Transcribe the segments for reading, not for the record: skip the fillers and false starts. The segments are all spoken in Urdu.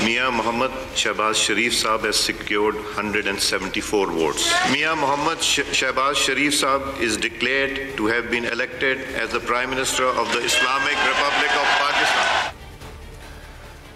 Mia Mohammad Shehbaz Sharif Saab has secured 174 votes. Mia Mohammad Shehbaz Sharif Saab is declared to have been elected as the Prime Minister of the Islamic Republic of Pakistan.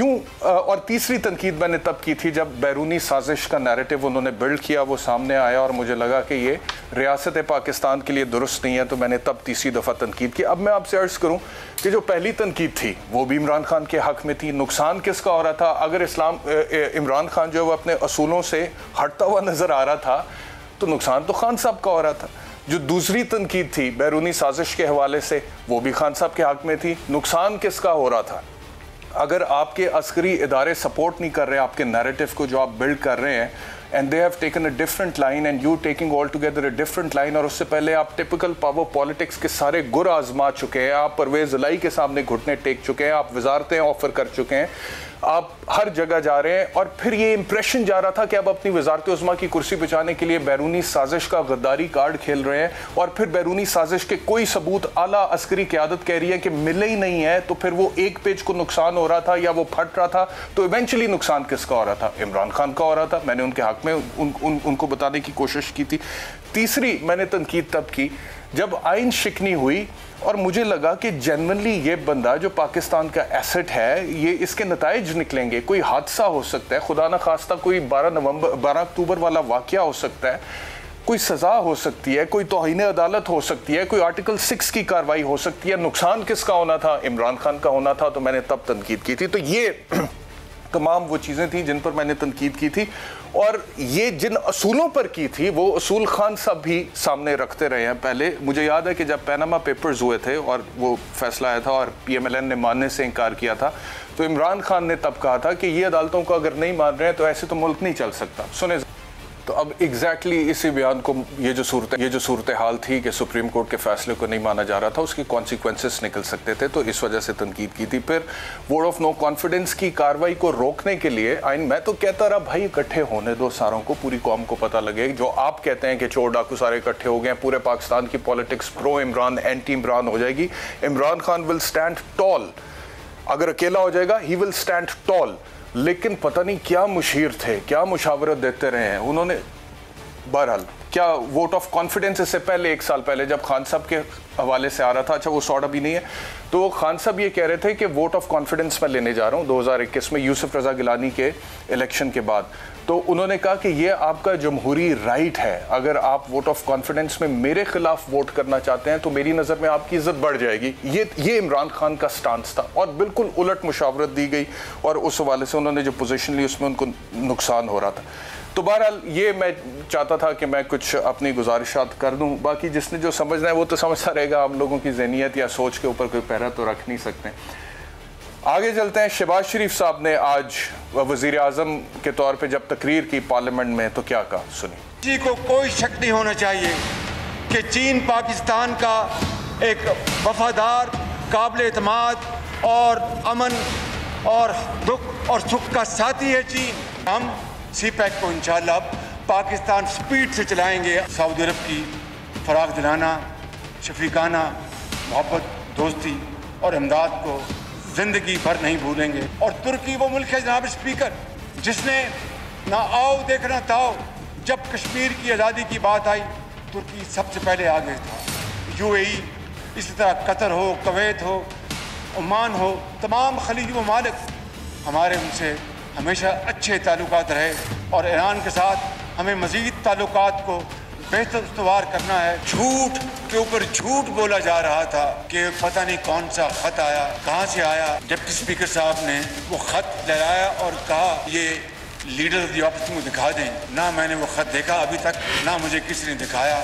کیوں اور تیسری تنقید میں نے تب کی تھی جب بیرونی سازش کا نیریٹو انہوں نے بلڈ کیا، وہ سامنے آیا اور مجھے لگا کہ یہ ریاست پاکستان کے لیے درست نہیں ہے، تو میں نے تب تیسری دفعہ تنقید کی۔ اب میں آپ سے عرض کروں کہ جو پہلی تنقید تھی وہ بھی عمران خان کے حق میں تھی۔ نقصان کس کا ہو رہا تھا؟ اگر عمران خان جو وہ اپنے اصولوں سے ہٹتا ہوا نظر آ رہا تھا تو نقصان تو خان صاحب کا ہو رہا تھا۔ جو دوسری تنقید تھی بیرونی سازش کے حوالے سے وہ بھی خان صاحب کے حق میں تھی۔ نقصان کس کا ہو رہا تھا؟ اگر آپ کے عسکری ادارے سپورٹ نہیں کر رہے آپ کے نیریٹو کو جو آپ بلڈ کر رہے ہیں and they have taken a different line and you taking altogether a different line، اور اس سے پہلے آپ ٹپیکل پاور پالیٹکس کے سارے گر آزما چکے ہیں، آپ پرویز الہی کے سامنے گھٹنے ٹیک چکے ہیں، آپ وزارتیں آفر کر چکے ہیں، آپ ہر جگہ جا رہے ہیں، اور پھر یہ امپریشن جا رہا تھا کہ اب اپنی وزارت عظمیٰ کی کرسی بچانے کے لیے بیرونی سازش کا غداری کارڈ کھیل رہے ہیں، اور پھر بیرونی سازش کے کوئی ثبوت اعلیٰ عسکری قیادت کہہ رہی ہے کہ ملے ہی نہیں ہے، تو پھر وہ ایک پیج کو نقصان ہو رہا تھا یا وہ پھٹ رہا تھا، تو ایونچولی نقصان کس کا ہو رہا تھا؟ عمران خان کا ہو رہا تھا۔ میں نے ان کے حق میں ان کو بتانے کی کوشش کی تھی۔ تیسری میں نے تنقید تب کی جب آئین شکنی ہوئی اور مجھے لگا کہ جنونلی یہ بندہ جو پاکستان کا ایسٹ ہے، یہ اس کے نتائج نکلیں گے، کوئی حادثہ ہو سکتا ہے، خدا نخواستہ کوئی 12 اکتوبر والا واقعہ ہو سکتا ہے، کوئی سزا ہو سکتی ہے، کوئی توہین عدالت ہو سکتی ہے، کوئی آرٹیکل 6 کی کارروائی ہو سکتی ہے۔ نقصان کس کا ہونا تھا؟ عمران خان کا ہونا تھا۔ تو میں نے تب تنقید کی تھی۔ تو یہ تمام وہ چیزیں تھیں جن پر میں نے تنقید کی تھی، اور یہ جن اصولوں پر کی تھی وہ اصول خان صاحب بھی سامنے رکھتے رہے ہیں۔ پہلے مجھے یاد ہے کہ جب پیناما پیپرز ہوئے تھے اور وہ فیصلہ آیا تھا اور پی ایم ایل این نے ماننے سے انکار کیا تھا، تو عمران خان نے تب کہا تھا کہ یہ عدالتوں کو اگر نہیں مان رہے ہیں تو ایسے تو ملک نہیں چل سکتا۔ سنیں، تو اب ایگزیکٹلی اسی بیان کو یہ جو صورتحال تھی کہ سپریم کورٹ کے فیصلے کو نہیں مانا جا رہا تھا، اس کی کانسیکوینسز نکل سکتے تھے، تو اس وجہ سے تنقید کی تھی۔ پھر ووٹ آف نو کانفیڈنس کی کارروائی کو روکنے کے لیے آئین، میں تو کہتا رہا بھائی اکٹھے ہونے دو ساروں کو، پوری قوم کو پتہ لگے۔ جو آپ کہتے ہیں کہ چور ڈاکو سارے اکٹھے ہو گئے ہیں، پورے پاکستان کی پولیٹکس پرو عمران اینٹی عمران ہو جائے گی۔ عمران خان ول اسٹینڈ ٹال، اگر اکیلا ہو جائے گا ہی ول اسٹینڈ ٹال، لیکن پتہ نہیں کیا مشیر تھے، کیا مشاورت دیتے رہے ہیں انہوں نے۔ بہرحال کیا ووٹ آف کانفیڈنس اس سے پہلے 1 سال پہلے جب خان صاحب کے حوالے سے آ رہا تھا، اچھا وہ سارٹ ابھی نہیں ہے، تو خان صاحب یہ کہہ رہے تھے کہ ووٹ آف کانفیڈنس میں لینے جا رہا ہوں 2021 میں یوسف رضا گیلانی کے الیکشن کے بعد، تو انہوں نے کہا کہ یہ آپ کا جمہوری رائٹ ہے، اگر آپ ووٹ آف کانفیڈنس میں میرے خلاف ووٹ کرنا چاہتے ہیں تو میری نظر میں آپ کی عزت بڑھ جائے گی۔ یہ عمران خان کا سٹانس تھا، اور بالکل الٹ مشاورت دی گئی، اور اس حوالے سے انہوں نے جو پوزیشن لی اس میں ان کو نقصان ہو رہا تھا۔ تو بہرحال یہ میں چاہتا تھا کہ میں کچھ اپنی گزارشات کر دوں، باقی جس نے جو سمجھنا ہے وہ تو سمجھتا رہے گا، ہم لوگوں کی ذہنیت یا سوچ کے اوپر کوئی پہرا تو رکھ نہیں سکتے۔ آگے چلتے ہیں۔ شہباز شریف صاحب نے آج وزیر اعظم کے طور پہ جب تقریر کی پارلیمنٹ میں تو کیا کہا، سنیں۔ جی کو کوئی شک نہیں ہونا چاہیے کہ چین پاکستان کا ایک وفادار، قابل اعتماد اور امن اور دکھ اور سکھ کا ساتھی ہے چین۔ ہم سی پیک کو انشاءاللہ اب پاکستان سپیڈ سے چلائیں گے۔ سعودی عرب کی فراغ دلانہ، شفیقانہ محبت، دوستی اور امداد کو زندگی بھر نہیں بھولیں گے۔ اور ترکی وہ ملک ہے جناب اسپیکر جس نے نہ آؤ دیکھنا تاؤ، جب کشمیر کی آزادی کی بات آئی ترکی سب سے پہلے آگے تھا۔ یو اے ای، اسی طرح قطر ہو، کویت ہو، عمان ہو، تمام خلیجی ممالک ہمارے ان سے ہمیشہ اچھے تعلقات رہے، اور ایران کے ساتھ ہمیں مزید تعلقات کو بہتر استوار کرنا ہے۔ جھوٹ کے اوپر جھوٹ بولا جا رہا تھا کہ پتہ نہیں کون سا خط آیا، کہاں سے آیا۔ ڈپٹی اسپیکر صاحب نے وہ خط لہرایا اور کہا یہ لیڈر آف دی اپوزیشن کو دکھا دیں۔ نہ میں نے وہ خط دیکھا ابھی تک، نہ مجھے کسی نے دکھایا۔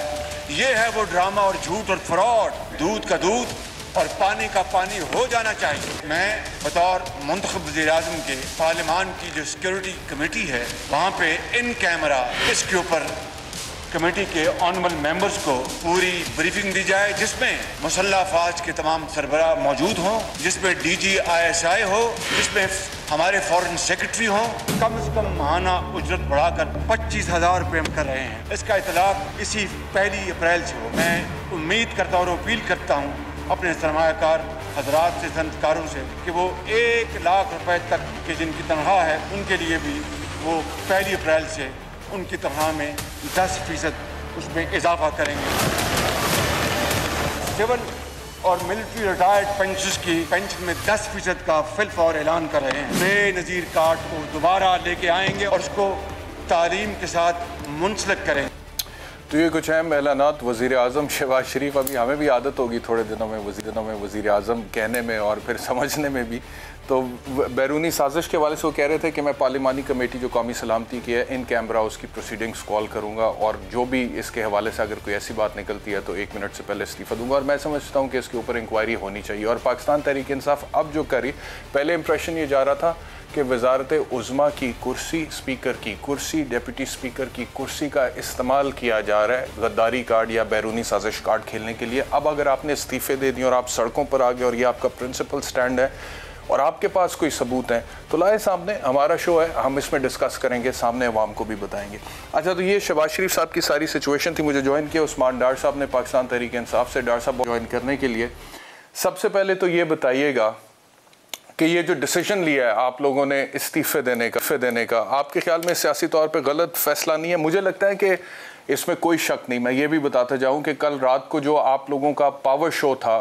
یہ ہے وہ ڈرامہ اور جھوٹ اور فراڈ۔ دودھ کا دودھ اور پانی کا پانی ہو جانا چاہیے۔ میں بطور منتخب وزیر اعظم کے پارلیمان کی جو سیکیورٹی کمیٹی ہے وہاں پہ ان کیمرہ اس کے اوپر کمیٹی کے آنریبل ممبرز کو پوری بریفنگ دی جائے، جس میں مسلح افواج کے تمام سربراہ موجود ہوں، جس میں ڈی جی ISI ہو، جس میں ہمارے فارن سیکرٹری ہوں۔ کم از کم ماہانہ اجرت بڑھا کر 25,000 روپے ہم کر رہے ہیں۔ اس کا اطلاق اسی 1 اپریل سے ہو۔ میں امید کرتا ہوں اور اپیل کرتا ہوں اپنے سرمایہ کار حضرات سے، صنعت کاروں سے، کہ وہ 1 لاکھ روپے تک کے جن کی تنخواہ ہے ان کے لیے بھی وہ 1 اپریل سے ان کی تنخواہ میں 10% اس میں اضافہ کریں گے۔ سول اور ملٹری ریٹائرڈ پینشنز کی پینشن میں 10% کا فی الفور اعلان کر رہے ہیں۔ بے نظیر کارڈ کو دوبارہ لے کے آئیں گے اور اس کو تعلیم کے ساتھ منسلک کریں۔ تو یہ کچھ اہم اعلانات وزیر اعظم شہباز شریف، ابھی ہمیں بھی عادت ہوگی تھوڑے دنوں میں وزیر اعظم کہنے میں اور پھر سمجھنے میں بھی، تو بیرونی سازش کے حوالے سے وہ کہہ رہے تھے کہ میں پارلیمانی کمیٹی جو قومی سلامتی کی ہے ان کیمرہ اس کی پروسیڈنگز کال کروں گا اور جو بھی اس کے حوالے سے اگر کوئی ایسی بات نکلتی ہے تو 1 منٹ سے پہلے استعفی دوں گا، اور میں سمجھتا ہوں کہ اس کے اوپر انکوائری ہونی چاہیے۔ اور پاکستان تحریک انصاف اب جو کری، پہلے امپریشن یہ جا رہا تھا کہ وزارت عظمیٰ کی کرسی، اسپیکر کی کرسی، ڈیپٹی اسپیکر کی کرسی کا استعمال کیا جا رہا ہے غداری کارڈ یا بیرونی سازش کارڈ کھیلنے کے لیے۔ اب اگر آپ نے استعفے دے دی اور آپ سڑکوں پر آ گئے اور یہ آپ کا پرنسپل سٹینڈ ہے اور آپ کے پاس کوئی ثبوت ہیں تو لائے سامنے، ہمارا شو ہے، ہم اس میں ڈسکس کریں گے، سامنے عوام کو بھی بتائیں گے۔ اچھا، تو یہ شہباز شریف صاحب کی ساری سچویشن تھی۔ مجھے جوائن کیا عثمان ڈار صاحب نے پاکستان تحریک انصاف سے۔ ڈار صاحب جوائن کرنے کے لیے سب سے پہلے تو یہ بتائیے گا کہ یہ جو ڈیسیجن لیا ہے آپ لوگوں نے استعفے دینے کا، آپ کے خیال میں سیاسی طور پہ غلط فیصلہ نہیں ہے؟ مجھے لگتا ہے کہ اس میں کوئی شک نہیں۔ میں یہ بھی بتاتا جاؤں کہ کل رات کو جو آپ لوگوں کا پاور شو تھا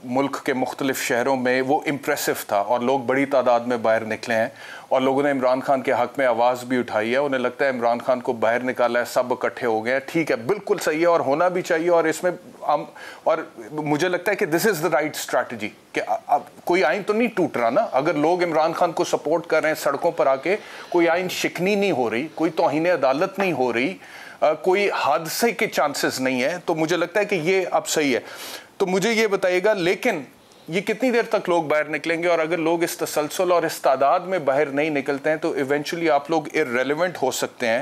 ملک کے مختلف شہروں میں، وہ امپریسو تھا اور لوگ بڑی تعداد میں باہر نکلے ہیں اور لوگوں نے عمران خان کے حق میں آواز بھی اٹھائی ہے۔ انہیں لگتا ہے عمران خان کو باہر نکالا ہے، سب اکٹھے ہو گئے ہیں، ٹھیک ہے، بالکل صحیح ہے اور ہونا بھی چاہیے، اور اس میں اور مجھے لگتا ہے کہ دس از دا رائٹ اسٹریٹجی کہ اب کوئی آئین تو نہیں ٹوٹ رہا نا۔ اگر لوگ عمران خان کو سپورٹ کر رہے ہیں سڑکوں پر آ کے، کوئی آئین شکنی نہیں ہو رہی، کوئی توہین عدالت نہیں ہو رہی، کوئی حادثے کے چانسز نہیں ہے، تو مجھے لگتا ہے کہ یہ اب صحیح ہے۔ تو مجھے یہ بتائیے گا لیکن یہ کتنی دیر تک لوگ باہر نکلیں گے، اور اگر لوگ اس تسلسل اور اس تعداد میں باہر نہیں نکلتے ہیں تو ایونچولی آپ لوگ ارریلیونٹ ہو سکتے ہیں،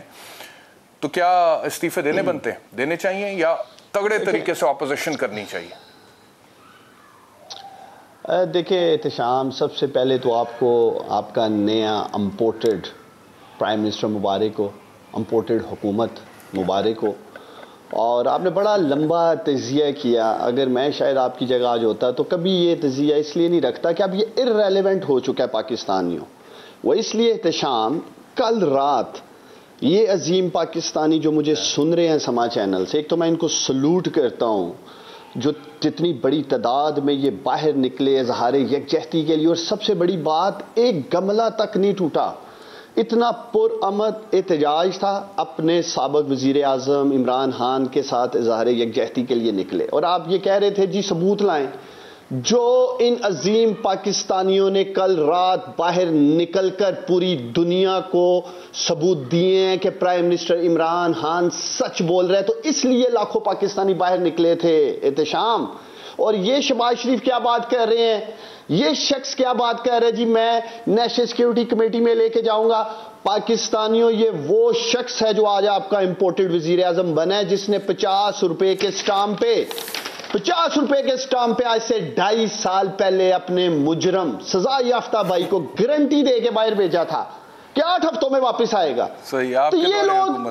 تو کیا استعفے دینے چاہیے یا تگڑے طریقے سے اپوزیشن کرنی چاہیے؟ دیکھیں احتشام، سب سے پہلے تو آپ کو آپ کا نیا امپورٹڈ پرائم منسٹر مبارک ہو، امپورٹڈ حکومت مبارک ہو، اور آپ نے بڑا لمبا تجزیہ کیا۔ اگر میں شاید آپ کی جگہ آج ہوتا تو کبھی یہ تجزیہ اس لیے نہیں رکھتا کہ اب یہ ارریلیونٹ ہو چکا ہے پاکستانیوں، وہ اس لیے احتشام کل رات یہ عظیم پاکستانی جو مجھے سن رہے ہیں سما چینل سے، ایک تو میں ان کو سلوٹ کرتا ہوں جو جتنی بڑی تعداد میں یہ باہر نکلے اظہار یکجہتی کے لیے، اور سب سے بڑی بات ایک گملہ تک نہیں ٹوٹا، اتنا پرامن احتجاج تھا، اپنے سابق وزیر اعظم عمران خان کے ساتھ اظہار یکجہتی کے لیے نکلے، اور آپ یہ کہہ رہے تھے جی ثبوت لائیں، جو ان عظیم پاکستانیوں نے کل رات باہر نکل کر پوری دنیا کو ثبوت دیے ہیں کہ پرائم منسٹر عمران خان سچ بول رہے ہیں، تو اس لیے لاکھوں پاکستانی باہر نکلے تھے احتشام۔ اور یہ شہباز شریف کیا بات کر رہے ہیں، یہ شخص کیا بات کر رہے ہیں جی میں نیشنل سیکیورٹی کمیٹی میں لے کے جاؤں گا پاکستانیوں، یہ وہ شخص ہے جو آج آپ کا امپورٹڈ وزیر اعظم بنا ہے، جس نے 50 روپے کے سٹامپ پہ آج سے 2.5 سال پہلے اپنے مجرم سزا یافتہ بھائی کو گارنٹی دے کے باہر بھیجا تھا کہ 8 ہفتوں میں واپس آئے گا۔ تو یہ لوگ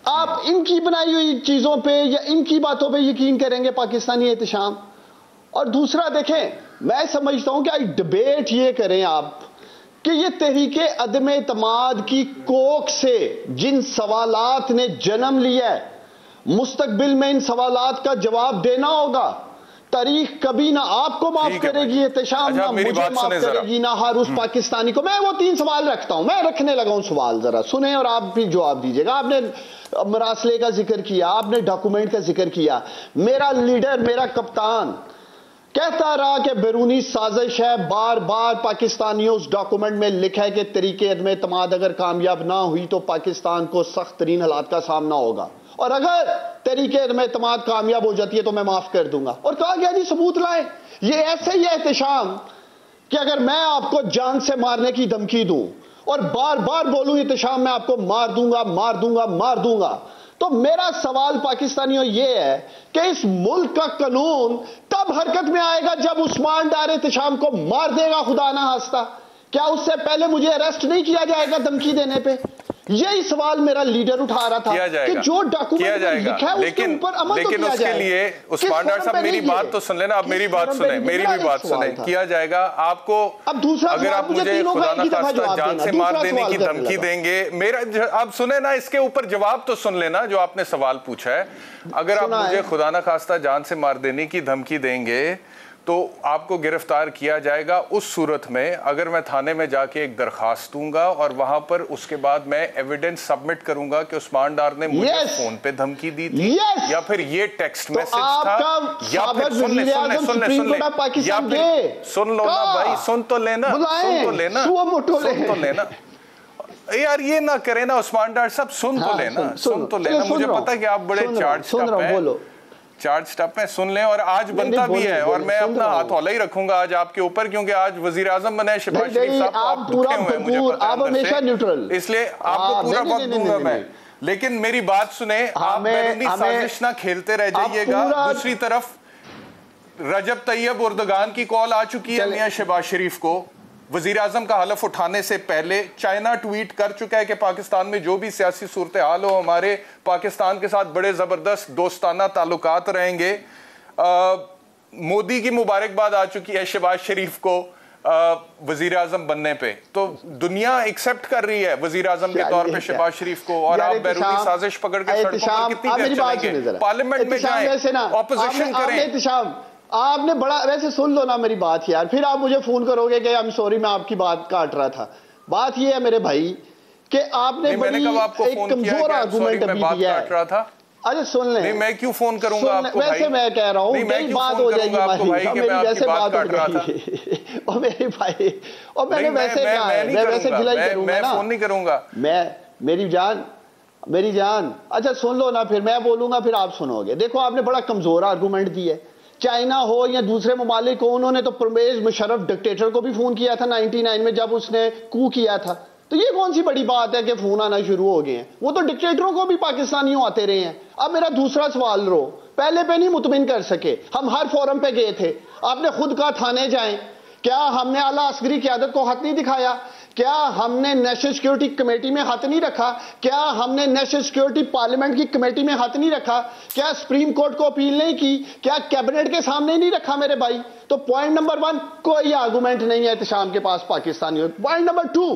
آپ ان کی بنائی ہوئی چیزوں پہ یا ان کی باتوں پہ یقین کریں گے پاکستانی احتشام؟ اور دوسرا دیکھیں، میں سمجھتا ہوں کہ آج ڈبیٹ یہ کریں آپ کہ یہ تحریک عدم اعتماد کی کوکھ سے جن سوالات نے جنم لیا ہے، مستقبل میں ان سوالات کا جواب دینا ہوگا۔ تاریخ کبھی نہ آپ کو معاف کرے گی احتشام، نہ مجھے معاف کرے گی، نہ ہر اس پاکستانی کو۔ میں وہ 3 سوال رکھتا ہوں، میں رکھنے لگا ہوں سوال، ذرا سنیں اور آپ بھی جواب دیجیے گا۔ آپ نے مراسلے کا ذکر کیا، آپ نے ڈاکومنٹ کا ذکر کیا، میرا لیڈر، میرا کپتان کہتا رہا کہ بیرونی سازش ہے، بار بار پاکستانیوں اس ڈاکومنٹ میں لکھا ہے کہ طریق عدم اعتماد اگر کامیاب نہ ہوئی تو پاکستان کو سخت ترین حالات کا سامنا ہوگا، اور اگر طریق عدم اعتماد کامیاب ہو جاتی ہے تو میں معاف کر دوں گا۔ اور کہا گیا جی ثبوت لائیں۔ یہ ایسے ہی احتشام کہ اگر میں آپ کو جان سے مارنے کی دھمکی دوں اور بار بار بولوں احتشام میں آپ کو مار دوں گا، تو میرا سوال پاکستانیوں یہ ہے کہ اس ملک کا قانون تب حرکت میں آئے گا جب عثمان ڈار احتشام کو مار دے گا خدا نہ خواستہ، کیا اس سے پہلے مجھے اریسٹ نہیں کیا جائے گا دھمکی دینے پہ؟ یہی سوال میرا لیڈر اٹھا رہا تھا کہ جو ڈاکومنٹ میں لکھا ہے اس کے اوپر عمل تو کیا جائے گا۔ لیکن اس کے لیے عثمان ڈار صاحب میری بات تو سن لینا، آپ میری بات سنیں، میری بھی بات سنیں، کیا جائے گا آپ کو؟ اگر آپ مجھے خدا نہ خواستہ جان سے مار دینے کی دھمکی دیں گے، میرا آپ سنیں نا، اس کے اوپر جواب تو سن لینا جو آپ نے سوال پوچھا ہے۔ اگر آپ مجھے خدا نہ خواستہ جان سے مار دینے کی دھمکی دیں گے تو آپ کو گرفتار کیا جائے گا اس صورت میں اگر میں تھانے میں جا کے ایک درخواست دوں گا اور وہاں پر اس کے بعد میں ایویڈنس سبمٹ کروں گا کہ عثمان ڈار نے مجھے فون پہ دھمکی دی تھی یا پھر یہ ٹیکسٹ میسج تھا یا پھر سن لے یا پھر سن لو نا بھائی سن تو لینا یار یہ نہ کرے نا عثمان ڈار صاحب سن تو لینا مجھے پتا کہ آپ بڑے چارج سٹپ میں سن لیں اور آج بنتا بھی ہے اور میں اپنا ہاتھ ہولہ ہی رکھوں گا آج آپ کے اوپر کیونکہ آج وزیر اعظم بنے شہباز شریف صاحب تو آپ دکھے ہوئے ہیں مجھے پتا ہے اندر سے اس لیے آپ کو پورا وقت دوں گا میں لیکن میری بات سنیں آپ بیرونی سازش نہ کھیلتے رہ جائیے گا دوسری طرف رجب طیب اردگان کی کال آ چکی ہے میاں شہباز شریف کو وزیر اعظم کا حلف اٹھانے سے پہلے چائنا ٹویٹ کر چکا ہے کہ پاکستان میں جو بھی سیاسی صورتحال ہو ہمارے پاکستان کے ساتھ بڑے زبردست دوستانہ تعلقات رہیں گے مودی کی مبارکباد آ چکی ہے شہباز شریف کو وزیر اعظم بننے پہ تو دنیا ایکسپٹ کر رہی ہے وزیر اعظم کے طور پہ شہباز شریف کو اور آپ بیرونی سازش پکڑ کے سڑکوں پر کتنی دیر چلیں گے پارلیمنٹ میں جائیں اپوزیشن کریں آپ نے بڑا ویسے سن لو نا میری بات یار پھر آپ مجھے فون کرو گے کہ I'm sorry میں آپ کی بات کاٹ رہا تھا بات یہ ہے میرے بھائی کہ آپ نے بڑی ایک کمزور آرگومنٹ ابھی دیا ہے اچھا سن لیں میں کیوں فون کروں گا آپ کو بھائی ویسے میں کہہ رہا ہوں میری بات ہو جائے گی میری ویسے بات ہو جائے گی اور میری بھائی اور میں نے ویسے کہا ہے میں ویسے بھلائی کروں گا میں فون نہیں کروں گا میری جان اچھا سن لو نا پھر میں بولوں گا پھر آپ سنو گے دیکھو آپ نے بڑا کمزور آرگومنٹ دی ہے چائنا ہو یا دوسرے ممالک ہو انہوں نے تو پرویز مشرف ڈکٹیٹر کو بھی فون کیا تھا 99 میں جب اس نے کو کیا تھا تو یہ کون سی بڑی بات ہے کہ فون آنا شروع ہو گئے ہیں وہ تو ڈکٹیٹروں کو بھی پاکستانیوں آتے رہے ہیں اب میرا دوسرا سوال پہلے پہ نہیں مطمئن کر سکے ہم ہر فورم پہ گئے تھے آپ نے خود کہا تھانے جائیں کیا ہم نے اعلیٰ عسکری قیادت کو ہاتھ نہیں دکھایا کیا ہم نے نیشنل سیکیورٹی کمیٹی میں ہاتھ نہیں رکھا کیا ہم نے نیشنل سیکیورٹی پارلیمنٹ کی کمیٹی میں ہاتھ نہیں رکھا کیا سپریم کورٹ کو اپیل نہیں کی کیا کیبنٹ کے سامنے نہیں رکھا میرے بھائی تو پوائنٹ نمبر 1 کوئی آرگومنٹ نہیں ہے احتشام کے پاس پاکستانیوں پوائنٹ نمبر 2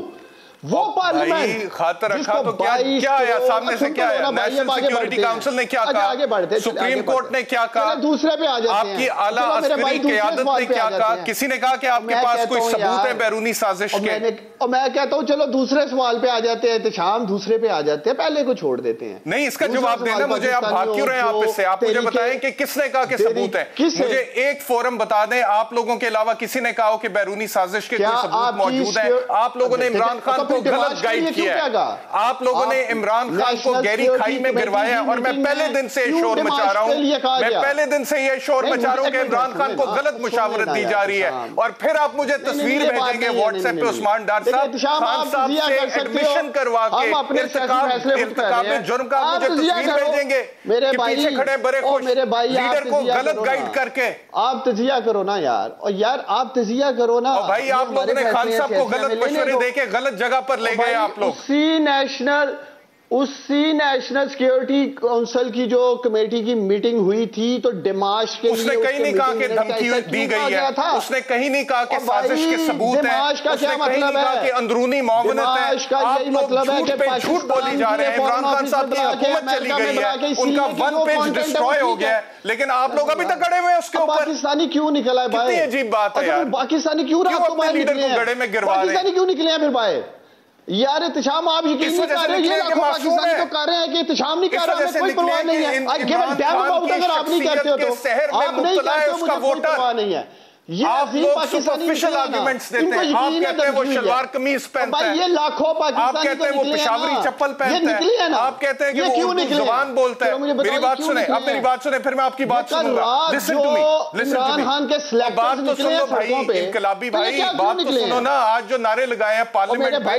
وہ پارلیمنٹ خاطر رکھا تو کیا آیا سامنے سے کیا آیا نیشنل سیکیورٹی کاؤنسل نے کیا کہا سپریم کورٹ نے کیا کہا دوسرے پہ آ جاتے ہیں آپ کی اعلیٰ عسکری قیادت نے کیا کہا کسی نے کہا کہ آپ کے پاس کوئی ثبوت ہے بیرونی سازش کے اور میں کہتا ہوں چلو دوسرے سوال پہ آ جاتے ہیں احتشام دوسرے پہ آ جاتے ہیں پہلے کو چھوڑ دیتے ہیں نہیں اس کا جواب دینا مجھے آپ بھاگ کیوں رہے ہیں آپ اس سے آپ مجھے بتائیں کہ کس نے کہا کہ ثبوت ہے مجھے ایک فورم بتا دیں آپ لوگوں کے علاوہ کسی نے کہا کہ بیرونی سازش کے کوئی ثبوت موجود ہے آپ لوگوں نے عمران خان کو غلط گائیڈ کیا آپ لوگوں نے عمران خان کو گہری کھائی میں گروایا اور میں پہلے دن سے یہ شور مچا رہا ہوں میں پہلے دن سے یہ شور مچا رہا ہوں کہ عمران خان کو غلط مشاورت دی جا ری ہے اور پھر آپ مجھے تصویر بھیجیں گے واٹس ایپ پہ عثمان ڈار صاحب خان صاحب سے ایڈمیشن کروا کے ارتکاب جرم کا مجھے تصویر بھیجیں گے کہ پیچھے کھڑے بڑے خوش لیڈر کو غلط گائیڈ کر کے آپ تجزیہ کرو نا یار اور یار آپ تجزیہ کرو نا بھائی آپ لوگوں نے خان صاحب کو غلط مشورے دے کے غلط جگہ پر لے گئے آپ لوگ اسی نیشنل سیکیورٹی کونسل کی جو کمیٹی کی میٹنگ ہوئی تھی تو ڈماش کے اس نے کہیں نہیں کہا کہ دھمکی دی گئی ہے اس نے کہیں نہیں کہا کہ سازش کے ثبوت ہیں اس نے کہیں نہیں کہا کہ اندرونی معاونت ہے آپ لوگ جھوٹ پہ جھوٹ بولی جا رہے ہیں عمران خان صاحب کی حکومت چلی گئی ہے ان کا 1 پیج ڈسٹروائے ہو گیا ہے لیکن آپ لوگ ابھی تک گڑے ہوئے اس کے اوپر پاکستانی کیوں نکلا ہے بھائی کتنی عجیب بات ہے یار پاکستانی کیوں لیڈر کو گڑے میں گروا رہے ہیں پاکستانی کیوں نکلے ہیں پھر بھائی یار احتشام آپ یقین نہیں کر رہے ہیں یہ لاکھوں پاکستانی تو کر رہے ہیں کہ احتشام نہیں کر رہا ہمیں کوئی پرواہ نہیں ہے اگر آپ نہیں کرتے ہو تو آپ نہیں کرتے ہو مجھے کوئی پرواہ نہیں ہے آپ لوگ سپرفیشل آرگومنٹس دیتے ہیں آپ کہتے ہیں وہ شلوار قمیض پہنتا ہے یہ لاکھوں آپ کہتے ہیں وہ پشاوری چپل پہنتا ہے آپ کہتے ہیں کہ وہ اردو زبان بولتا ہے میری بات سنیں اب میری بات سنیں پھر میں آپ کی بات سنوں گا listen to me بات تو سن لو بھائی انقلابی بھائی بات تو سنو نا آج جو نعرے لگائے ہیں پارلیمنٹ میں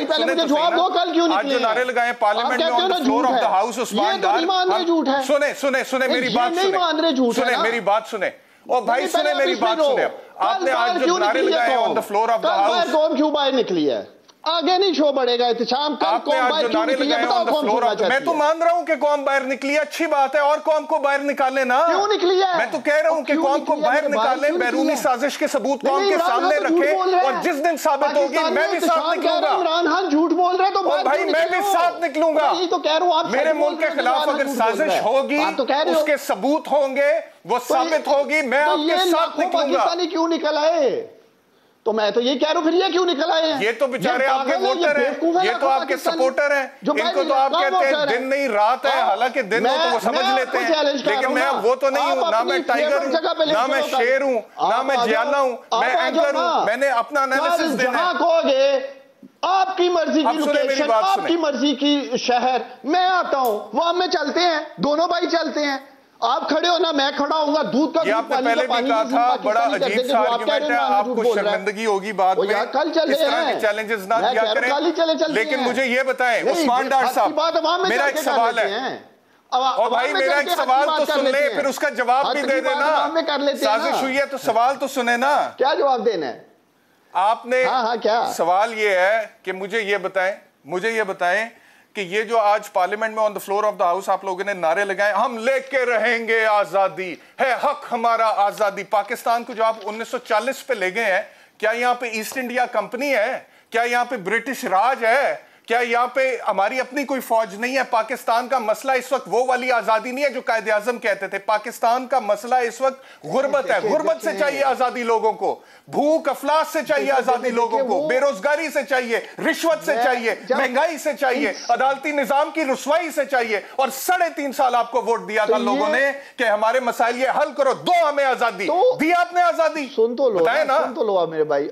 آج جو نعرے لگائے ہیں پارلیمنٹ میں on the floor of the house عثمان ڈار سنیں میری بات سنیں میری بات سنیں اور بھائی سنیں میری بات سنیں آپ نے آج جو نعرے لگائے ہیں on the floor of the house قوم کیوں باہر نکلی ہے آگے نہیں شو بڑھے گا احتشام. آپ نے آج جو نعرے لگائے آن دا فلور, میں تو مان رہا ہوں کہ قوم باہر نکلی ہے, اچھی بات ہے, اور قوم کو باہر نکالے نا. کیوں نکلی ہے؟ میں تو کہہ رہا ہوں کہ قوم کو باہر نکالیں, بیرونی سازش کے ثبوت قوم کے سامنے رکھے, اور جس دن ثابت ہوگی میں بھی ساتھ نکلوں گا. عمران خان جھوٹ بول رہا ہے تو بھائی میں بھی ساتھ نکلوں گا. میرے ملک کے خلاف اگر سازش ہوگی اس کے ثبوت ہوں گے, وہ ثابت ہوگی, میں آپ کے ساتھ نکلوں گا. پاکستانی کیوں نکل آئے؟ تو میں تو یہ کہہ رہا ہوں پھر یہ کیوں نکل آئے ہیں؟ یہ تو بیچارے آپ کے ووٹر ہیں, یہ تو آپ کے سپورٹر ہیں, ان کو تو آپ کہتے ہیں دن نہیں رات ہے, حالانکہ دن ہو تو وہ سمجھ لیتے ہیں, لیکن میں وہ تو نہیں ہوں, نہ میں ٹائیگر ہوں, نہ میں شیر ہوں, نہ میں جیالا ہوں, میں اینکر ہوں, میں نے اپنا انالیسس دینا ہے. جہاں کہو گے آپ کی مرضی کی لوکیشن, آپ کی مرضی کی شہر, میں آتا ہوں, وہاں میں چلتے ہیں, دونوں بھائی چلتے ہیں, آپ کھڑے ہو نا میں کھڑا ہوں گا, دودھ کا یہ آپ نے پہلے بھی کہا تھا, بڑا عجیب سا آرگیومنٹ ہے, آپ کو شرمندگی ہوگی بعد میں, اس طرح کے چیلنجز نہ دیا کریں. لیکن مجھے یہ بتائیں عثمان ڈار صاحب, میرا ایک سوال ہے, اور بھائی میرا ایک سوال تو سن لیں, پھر اس کا جواب بھی دے دینا. سازش ہوئی ہے تو سوال تو سنیں نا. کیا جواب دینا ہے آپ نے؟ سوال یہ ہے کہ مجھے یہ بتائیں کہ یہ جو آج پارلیمنٹ میں on the floor of the house آپ لوگوں نے نعرے لگائے, ہم لے کے رہیں گے آزادی, ہے حق ہمارا آزادی. پاکستان کو جو آپ 1940 پہ لے گئے ہیں, کیا یہاں پہ ایسٹ انڈیا کمپنی ہے؟ کیا یہاں پہ برٹش راج ہے؟ کیا یہاں پہ ہماری اپنی کوئی فوج نہیں ہے؟ پاکستان کا مسئلہ اس وقت وہ والی آزادی نہیں ہے جو قائد اعظم کہتے تھے. پاکستان کا مسئلہ اس وقت غربت ہے. غربت سے چاہیے آزادی لوگوں کو, بھوک افلاس سے چاہیے آزادی لوگوں کو, بے روزگاری سے چاہیے, رشوت سے چاہیے, مہنگائی سے چاہیے, عدالتی نظام کی رسوائی سے چاہیے. اور 3.5 سال آپ کو ووٹ دیا تھا لوگوں نے کہ ہمارے مسائل یہ حل کرو, دو ہمیں آزادی دی. آپ نے آزادی سن تو لو میرے بھائی,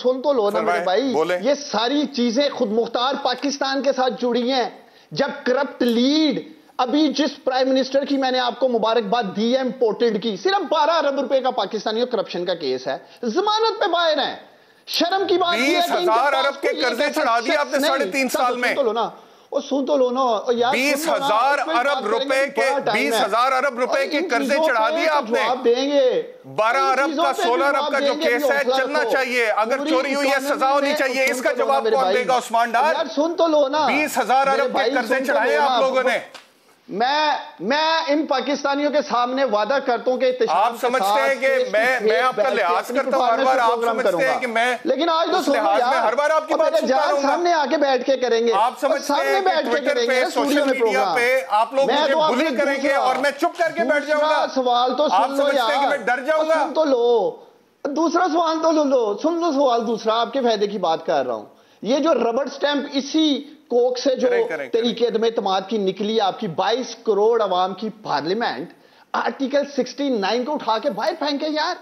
سن تو لو نا میرے بھائی. یہ ساری چیزیں خود مختار پاکستان کے ساتھ جڑی ہیں. جب کرپٹ لیڈ, ابھی جس پرائم منسٹر کی میں نے آپ کو مبارکباد دی ہے امپورٹڈ کی, صرف 12 ارب روپے کا پاکستانیوں کرپشن کا کیس ہے, ضمانت پہ باہر ہیں. شرم کی بات یہ ہے کہ 20,000 ارب کے قرضے چڑھا دیے آپ نے 3.5 سال میں. سن تو لو نا, 20,000 ارب روپے کے قرضے چڑھا دیے آپ نے. 12 ارب کا 16 ارب کا جو کیس ہے چلنا چاہیے, اگر چوری ہوئی ہے سزا ہونی چاہیے. اس کا جواب کون دے گا عثمان ڈار؟ سن تو لو نا, 20,000 ارب کے قرضے چڑھائے آپ لوگوں نے. میں ان پاکستانیوں کے سامنے وعدہ کرتا ہوں کہ آپ سمجھتے ہیں کہ میں آپ کا لحاظ کرتا ہوں, ہر بار آپ سمجھتے ہیں کہ میں, لیکن آج تو سنو یار, ہر بار آپ کی بات سنتا رہوں گا. سامنے آکے بیٹھ کے کریں گے, آپ سمجھتے ہیں کہ ٹویٹر پہ, سوشل میڈیا پہ آپ لوگ مجھے بلی کریں گے اور میں چپ کر کے بیٹھ جاؤں گا. سوال تو آپ سمجھتے ہیں کہ میں ڈر جاؤں گا. سن تو لو, دوسرا سوال تو لو, سن لو سوال دوسرا, آپ کے فائدے کی بات کر رہا ہوں. یہ جو ربڑ سٹیمپ اسی کوک سے جو طریقے عدم اعتماد کی نکلی, آپ کی 22 کروڑ عوام کی پارلیمنٹ, آرٹیکل 69 کو اٹھا کے باہر پھینکے یار.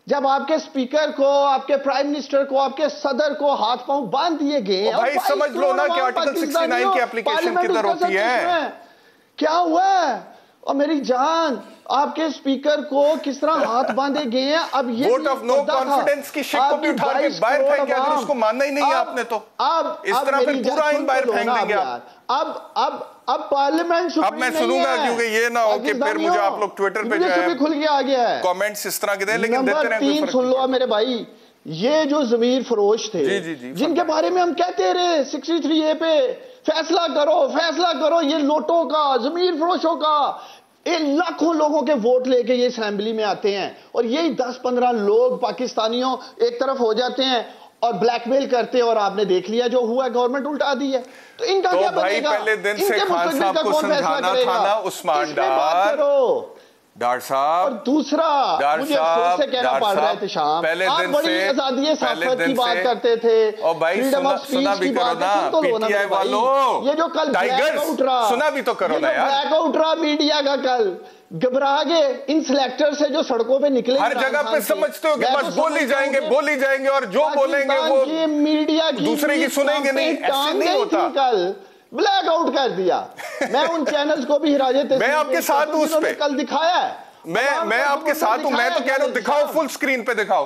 جب آپ کے سپیکر کو, آپ کے پرائم منسٹر کو, آپ کے صدر کو ہاتھ پاؤں باندھ دیے گئے, بھائی سمجھ لو نا کہ آرٹیکل 69 کی اپلیکیشن کدھر ہوتی ہے. کیا ہوا ہے؟ اور میری جان, آپ کے سپیکر کو کس طرح ہاتھ باندھے گئے ہیں. اب یہ ووٹ آف نو کانفیڈنس کی شک کو بھی اٹھا کے باہر پھینک گیا, اگر اس کو ماننا ہی نہیں ہے آپ نے تو اس طرح پھر پورا ان باہر پھینک دیں گے آپ. اب پارلیمنٹ اب میں سنوں گا, کیونکہ یہ نہ ہو کہ پھر مجھے آپ لوگ ٹویٹر پہ جو ہے کھل کے آ گیا ہے کامنٹس اس طرح کے دیں, لیکن دیتے رہیں. نمبر 3 سن لو میرے بھائی, یہ جو ضمیر فروش تھے جن کے بارے میں ہم کہتے رہے 63A پہ فیصلہ کرو, یہ لوٹوں کا, ضمیر فروشوں کا, لاکھوں لوگوں کے ووٹ لے کے یہ اسمبلی میں آتے ہیں, اور یہی 10-15 لوگ پاکستانیوں ایک طرف ہو جاتے ہیں اور بلیک میل کرتے ہیں, اور آپ نے دیکھ لیا جو ہوا, گورنمنٹ الٹا دی ہے. تو ان کا کیا بنے گا؟ پہلے دن سے خان صاحب کو سمجھانا تھا نا عثمان ڈار صاحب. اور دوسرا مجھے افسوس سے کہنا پڑ رہا ہے احتشام, آپ بڑی آزادی صحافت کی بات کرتے تھے, فریڈم آف اسپیچ کی بات کرتے, پی ٹی آئی والوں, یہ جو کل بلیک آؤٹ رہا, سنا بھی تو کرو نا یار, بلیک آؤٹ رہا میڈیا کا کل, گھبرا گئے ان سلیکٹر سے جو سڑکوں پہ نکلے. ہر جگہ پہ سمجھتے ہو کہ بس بولی جائیں گے اور جو بولیں گے وہ میڈیا کی دوسرے کی سنیں گے نہیں, ایسے نہیں ہوتا. کل بلیک آؤٹ کر دیا. میں ان چینلز کو بھی حراجت میں آپ کے ساتھ ہوں, اس پہ کل دکھایا ہے, میں آپ کے ساتھ ہوں. میں تو کہہ رہا ہوں دکھاؤ, فل سکرین پہ دکھاؤ.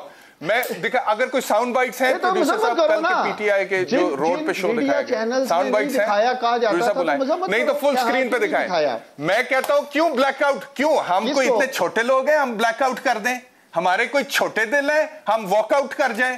اگر کوئی ساؤنڈ بائٹس ہیں پروڈیوسر صاحب, کل کے پی ٹی آئی کے جو روڈ پہ شو دکھایا گیا, ساؤنڈ بائٹس ہیں پروڈیوسر صاحب بلائیں, نہیں تو فل سکرین پہ دکھائیں. میں کہتا ہوں کیوں بلیک آؤٹ, کیوں ہم کوئی اتنے چھوٹے لوگ ہیں ہم بلیک آؤٹ کر دیں؟ ہمارے کوئی چھوٹے دل ہیں ہم واک آؤٹ کر جائیں؟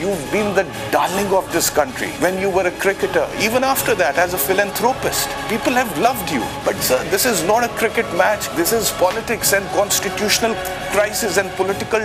you've been the darling of this country when you were a cricketer, even after that as a philanthropist, people have loved you. But sir, this is not a cricket match, this is politics and constitutional crisis and political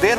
there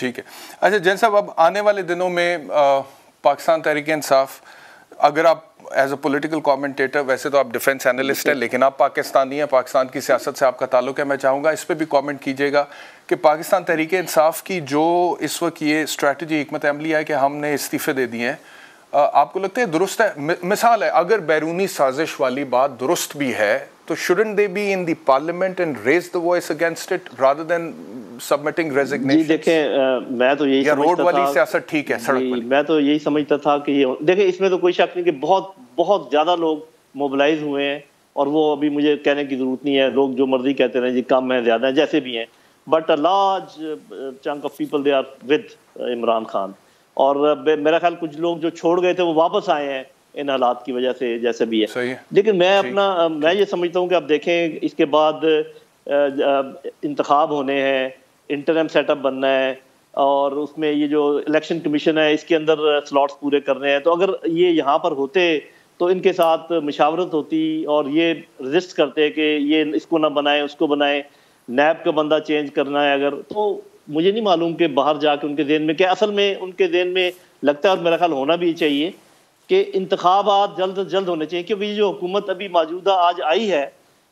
ٹھیک ہے. اچھا جین صاحب, اب آنے والے دنوں میں پاکستان تحریک انصاف, اگر آپ ایز اے پولیٹیکل کامنٹیٹر, ویسے تو آپ ڈیفینس اینالسٹ ہیں لیکن آپ پاکستانی ہیں, پاکستان کی سیاست سے آپ کا تعلق ہے, میں چاہوں گا اس پہ بھی کامنٹ کیجیے گا کہ پاکستان تحریک انصاف کی جو اس وقت یہ اسٹریٹجی حکمت عملی ہے کہ ہم نے استعفے دے دیے ہیں, آپ کو لگتا ہے درست ہے؟ مثال ہے, اگر بیرونی سازش والی بات درست بھی ہے تو shouldn't they be in the parliament and raise the voice against it rather than submitting resignations؟ جی دیکھیں, میں تو یہی سمجھتا تھا, روڈ والی سیاست ٹھیک ہے, سڑک والی, میں تو یہی سمجھتا تھا کہ یہ دیکھیں اس میں تو کوئی شک نہیں کہ بہت بہت زیادہ لوگ موبلائز ہوئے ہیں, اور وہ ابھی مجھے کہنے کی ضرورت نہیں ہے, لوگ جو مرضی کہتے رہیں جی کم ہیں زیادہ ہیں جیسے بھی ہیں, but a large chunk of people they are with Imran Khan, اور میرا خیال کچھ لوگ جو چھوڑ گئے تھے وہ واپس آئے ہیں ان حالات کی وجہ سے جیسے بھی ہے. لیکن میں یہ سمجھتا ہوں کہ آپ دیکھیں اس کے بعد انتخاب ہونے ہیں, انٹرم سیٹ اپ بننا ہے, اور اس میں یہ جو الیکشن کمیشن ہے اس کے اندر سلاٹس پورے کرنے ہیں, تو اگر یہ یہاں پر ہوتے تو ان کے ساتھ مشاورت ہوتی اور یہ رجسٹ کرتے کہ یہ اس کو نہ بنائیں اس کو بنائیں, نیب کا بندہ چینج کرنا ہے اگر, تو مجھے نہیں معلوم کہ باہر جا کے ان کے ذہن میں کیا, اصل میں ان کے ذہن میں لگتا ہے اور میرا خیال ہونا بھی چاہیے کہ انتخابات جلد از جلد ہونے چاہیے, کیونکہ یہ جو حکومت ابھی موجودہ آج آئی ہے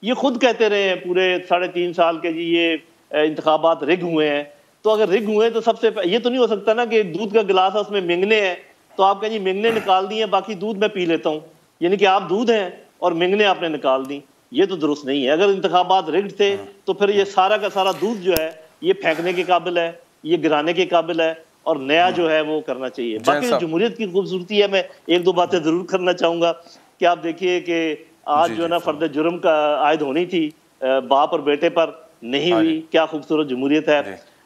یہ خود کہتے رہے ہیں پورے 3.5 سال کے جی یہ انتخابات رگ ہوئے ہیں, تو اگر رگ ہوئے تو سب سے یہ تو نہیں ہو سکتا نا کہ ایک دودھ کا گلاس ہے اس میں مینگنے ہیں تو آپ کہیں جی مینگنے نکال دی ہیں باقی دودھ میں پی لیتا ہوں, یعنی کہ آپ دودھ ہیں اور مینگنے آپ نے نکال دی, یہ تو درست نہیں ہے. اگر انتخابات رگڈ تھے تو پھر یہ سارا کا سارا دودھ جو ہے یہ پھینکنے کے قابل ہے, یہ گرانے کے قابل ہے, اور نیا جو ہے وہ کرنا چاہیے. باقی جمہوریت کی خوبصورتی ہے, میں 1-2 باتیں ضرور کرنا چاہوں گا کہ آپ دیکھیے کہ آج جو ہے نا فرد جرم کا عائد ہونی تھی باپ اور بیٹے پر, نہیں ہوئی, کیا خوبصورت جمہوریت ہے.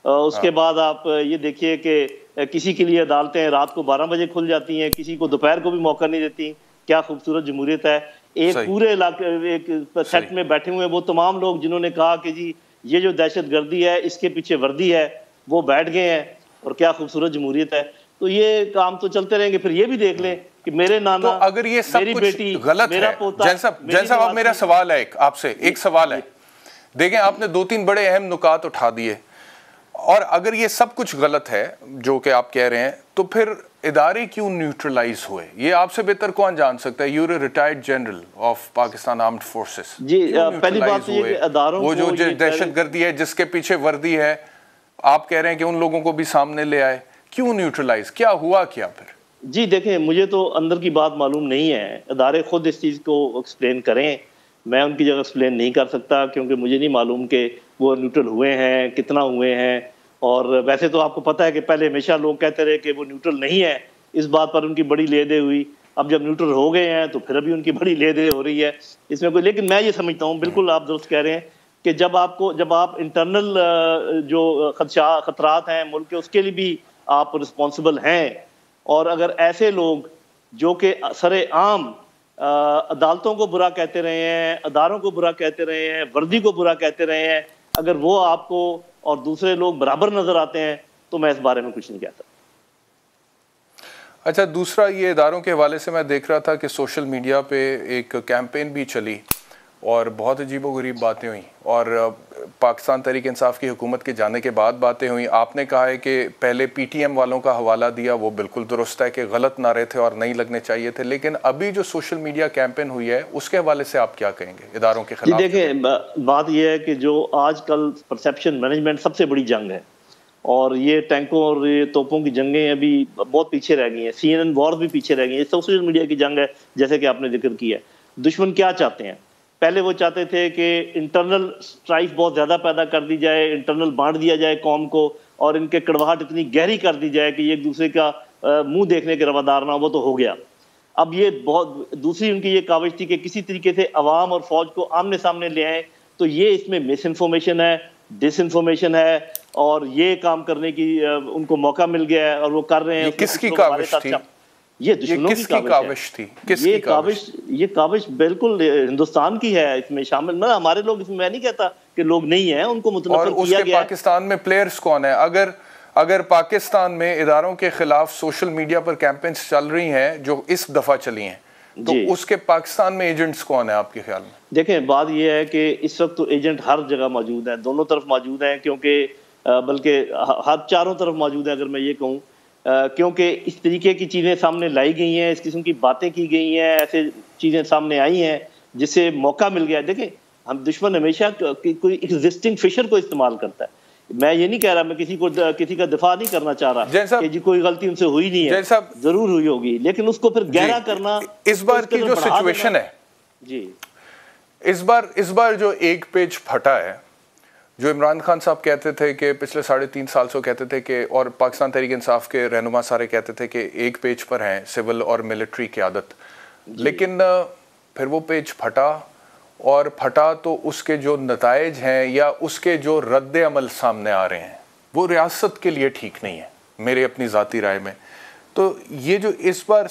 اس کے بعد آپ یہ دیکھیے کہ کسی کے لیے عدالتیں رات کو 12 بجے کھل جاتی ہیں, کسی کو دوپہر کو بھی موقع نہیں دیتی, کیا خوبصورت جمہوریت ہے. ایک پورے علاقے ایک سیٹ میں بیٹھے ہوئے وہ تمام لوگ جنہوں نے کہا کہ جی یہ جو دہشت گردی ہے اس کے پیچھے وردی ہے, وہ بیٹھ گئے ہیں, اور کیا خوبصورت جمہوریت ہے. تو یہ کام تو چلتے رہیں گے. پھر یہ بھی دیکھ لیں کہ میرے نانا, اگر یہ سب کچھ غلط ہے, جین صاحب اب میرا سوال ہے آپ سے, ایک سوال ہے, دیکھیں آپ نے 2-3 بڑے اہم نکات اٹھا دیے, اور اگر یہ سب کچھ غلط ہے جو کہ آپ کہہ رہے ہیں تو پھر ادارے کیوں نیوٹرلائز ہوئے؟ یہ آپ سے بہتر کون جان سکتا ہے, you a retired general of Pakistan armed forces. جی پہلی بات یہ کہ اداروں وہ جو دہشت گردی ہے جس کے پیچھے وردی ہے, آپ کہہ رہے ہیں کہ ان لوگوں کو بھی سامنے لے آئے, کیوں نیوٹرلائز, کیا ہوا کیا پھر؟ جی دیکھیں مجھے تو اندر کی بات معلوم نہیں ہے, ادارے خود اس چیز کو ایکسپلین کریں, میں ان کی جگہ ایکسپلین نہیں کر سکتا کیونکہ مجھے نہیں معلوم کہ وہ نیوٹرل ہوئے ہیں, کتنا ہوئے ہیں. اور ویسے تو آپ کو پتہ ہے کہ پہلے ہمیشہ لوگ کہتے رہے کہ وہ نیوٹرل نہیں ہے, اس بات پر ان کی بڑی لے دے ہوئی, اب جب نیوٹرل ہو گئے ہیں تو پھر ابھی ان کی بڑی لے دے ہو رہی ہے اس میں کوئی. لیکن میں یہ سمجھتا ہوں, بالکل آپ درست کہہ رہے ہیں کہ جب آپ انٹرنل جو خطرات ہیں ملک کے اس کے لیے بھی آپ رسپانسبل ہیں, اور اگر ایسے لوگ جو کہ سر عام عدالتوں کو برا کہتے رہے ہیں, اداروں کو برا کہتے رہے ہیں, وردی کو برا کہتے رہے ہیں, اگر وہ آپ کو اور دوسرے لوگ برابر نظر آتے ہیں تو میں اس بارے میں کچھ نہیں کہتا. اچھا دوسرا یہ اداروں کے حوالے سے میں دیکھ رہا تھا کہ سوشل میڈیا پہ ایک کیمپین بھی چلی اور بہت عجیب و غریب باتیں ہوئیں, اور پاکستان تحریک انصاف کی حکومت کے جانے کے بعد باتیں ہوئیں. آپ نے کہا ہے کہ پہلے پی ٹی ایم والوں کا حوالہ دیا, وہ بالکل درست ہے کہ غلط نعرے تھے اور نہیں لگنے چاہیے تھے, لیکن ابھی جو سوشل میڈیا کیمپین ہوئی ہے اس کے حوالے سے آپ کیا کہیں گے اداروں کے خلاف؟ دیکھیں بات یہ ہے کہ جو آج کل پرسیپشن مینجمنٹ سب سے بڑی جنگ ہے, اور یہ ٹینکوں اور یہ توپوں کی جنگیں ابھی بہت پیچھے رہ گئی ہیں, CNN وار بھی پیچھے رہ گئی ہیں, سوشل میڈیا کی جنگ ہے جیسے کہ آپ نے ذکر کیا. دشمن کیا چاہتے ہیں؟ پہلے وہ چاہتے تھے کہ انٹرنل اسٹرائف بہت زیادہ پیدا کر دی جائے, انٹرنل بانٹ دیا جائے قوم کو, اور ان کے کڑواہٹ اتنی گہری کر دی جائے کہ یہ ایک دوسرے کا منہ دیکھنے کے روادار نہ, وہ تو ہو گیا. اب یہ بہت دوسری ان کی یہ کاوش تھی کہ کسی طریقے سے عوام اور فوج کو آمنے سامنے لے آئیں, تو یہ اس میں مس انفارمیشن ہے, ڈس انفارمیشن ہے, اور یہ کام کرنے کی ان کو موقع مل گیا ہے اور وہ کر رہے ہیں. کس کی کاوش تھی؟ یہ دشمنوں کی کاوش تھی. یہ کاوش بالکل ہندوستان کی ہے, اس میں شامل نہ ہمارے لوگ, اس میں نہیں کہتا کہ لوگ نہیں ہیں, ان کو متنفر کیا گیا ہے. پاکستان میں پلیئرز کون ہیں؟ اگر پاکستان میں اداروں کے خلاف سوشل میڈیا پر کیمپینز چل رہی ہیں جو اس دفعہ چلی ہیں, تو اس کے پاکستان میں ایجنٹس کون ہیں آپ کے خیال میں؟ دیکھیں بات یہ ہے کہ اس وقت تو ایجنٹ ہر جگہ موجود ہیں, دونوں طرف موجود ہیں, کیونکہ بلکہ ہر چاروں طرف موجود ہے اگر میں یہ کہوں، کیونکہ اس طریقے کی چیزیں سامنے لائی گئی ہیں، اس قسم کی باتیں کی گئی ہیں، ایسے چیزیں سامنے آئی ہیں جس سے موقع مل گیا. دیکھیں ہم دشمن ہمیشہ کوئی ایگزسٹنگ فشر کو استعمال کرتا ہے. میں یہ نہیں کہہ رہا، میں کسی کا دفاع نہیں کرنا چاہ رہا کہ جی کوئی غلطی ان سے ہوئی نہیں ہے، ضرور ہوئی ہوگی، لیکن اس کو پھر گہرا کرنا. اس بار کی جو سچویشن ہے جی، اس بار جو ایک پیج پھٹا ہے، جو عمران خان صاحب کہتے تھے کہ پچھلے 3.5 سال سے کہتے تھے کہ، اور پاکستان تحریک انصاف کے رہنما سارے کہتے تھے کہ ایک پیج پر ہیں سول اور ملٹری قیادت، لیکن پھر وہ پیج پھٹا، اور پھٹا تو اس کے جو نتائج ہیں یا اس کے جو رد عمل سامنے آ رہے ہیں وہ ریاست کے لیے ٹھیک نہیں ہے میرے اپنی ذاتی رائے میں. تو یہ جو اس بار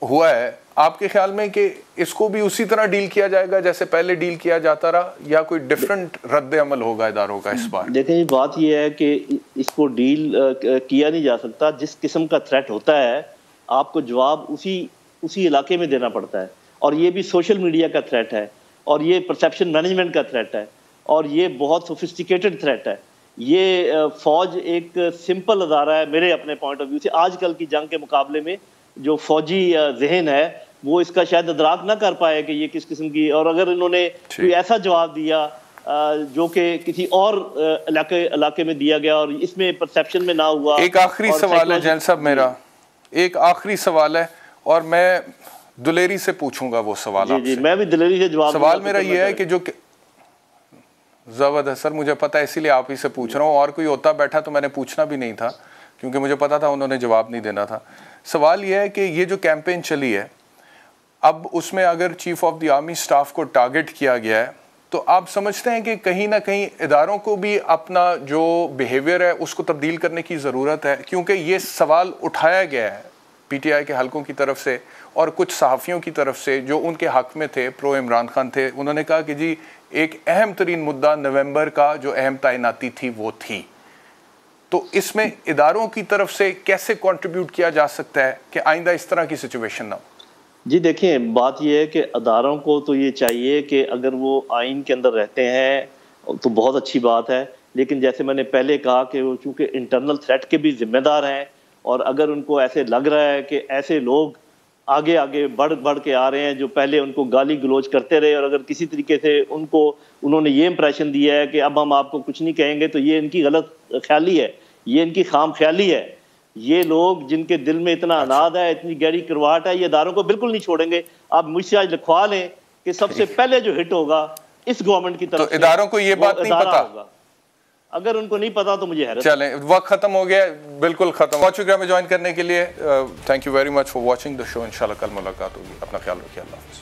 ہوا ہے، آپ کے خیال میں کہ اس کو بھی اسی طرح ڈیل کیا جائے گا جیسے پہلے ڈیل کیا جاتا رہا، یا کوئی ڈیفرنٹ رد عمل ہوگا اداروں کا اس بار؟ دیکھیں بات یہ ہے کہ اس کو ڈیل کیا نہیں جا سکتا. جس قسم کا تھریٹ ہوتا ہے آپ کو جواب اسی علاقے میں دینا پڑتا ہے، اور یہ بھی سوشل میڈیا کا تھریٹ ہے، اور یہ پرسیپشن مینجمنٹ کا تھریٹ ہے، اور یہ بہت سوفسٹیکیٹڈ تھریٹ ہے. یہ فوج ایک سمپل ادارہ ہے میرے اپنے پوائنٹ آف ویو سے. آج کل کی جنگ کے مقابلے میں جو فوجی ذہن ہے وہ اس کا شاید ادراک نہ کر پائے کہ یہ کس قسم کی، اور اگر انہوں نے کوئی ایسا جواب دیا جو کہ کسی اور علاقے میں دیا گیا اور اس میں پرسیپشن میں نہ ہوا. ایک آخری سوال ہے جیل صاحب، میرا ایک آخری سوال ہے، اور میں دلیری سے پوچھوں گا وہ سوال آپ سے. میں بھی دلیری سے جواب. سوال میرا یہ ہے کہ جو زبردست سر، مجھے پتا اسی لیے آپ ہی سے پوچھ رہا ہوں، اور کوئی ہوتا بیٹھا تو میں نے پوچھنا بھی نہیں تھا کیونکہ مجھے پتا تھا انہوں نے جواب نہیں دینا تھا. سوال یہ ہے کہ یہ جو کیمپین چلی ہے، اب اس میں اگر chief of the army staff کو ٹارگٹ کیا گیا ہے، تو آپ سمجھتے ہیں کہ کہیں نہ کہیں اداروں کو بھی اپنا جو بیہیویئر ہے اس کو تبدیل کرنے کی ضرورت ہے؟ کیونکہ یہ سوال اٹھایا گیا ہے پی ٹی آئی کے حلقوں کی طرف سے اور کچھ صحافیوں کی طرف سے جو ان کے حق میں تھے، پرو عمران خان تھے. انہوں نے کہا کہ جی ایک اہم ترین مدعا نومبر کا جو اہم تعیناتی تھی وہ تھی. تو اس میں اداروں کی طرف سے کیسے کنٹریبیوٹ کیا جا سکتا ہے کہ آئندہ اس طرح کی سچویشن نہ ہو؟ جی دیکھیں، بات یہ ہے کہ اداروں کو تو یہ چاہیے کہ اگر وہ آئین کے اندر رہتے ہیں تو بہت اچھی بات ہے، لیکن جیسے میں نے پہلے کہا کہ وہ چونکہ انٹرنل تھریٹ کے بھی ذمہ دار ہیں، اور اگر ان کو ایسے لگ رہا ہے کہ ایسے لوگ آگے بڑھ کے آ رہے ہیں جو پہلے ان کو گالی گلوچ کرتے رہے، اور اگر کسی طریقے سے انہوں نے یہ امپریشن دیا ہے کہ اب ہم آپ کو کچھ نہیں کہیں گے، تو یہ ان کی غلط خیالی ہے، یہ ان کی خام خیالی ہے. یہ لوگ جن کے دل میں اتنا اناد ہے، اتنی گہری کرواہٹ ہے، یہ اداروں کو بالکل نہیں چھوڑیں گے. آپ مجھ سے آج لکھوا لیں کہ سب سے پہلے جو ہٹ ہوگا اس گورنمنٹ کی طرف سے، اداروں کو یہ بات نہیں پتا ہوگا. اگر ان کو نہیں پتا تو مجھے حیرت. چلیں، وقت ختم ہو گیا، بالکل ختم. بہت شکریہ ہمیں جوائن کرنے کے لیے. Thank you very much for watching the show. انشاءاللہ کل ملاقات ہوگی. اپنا خیال رکھیے. اللہ حافظ.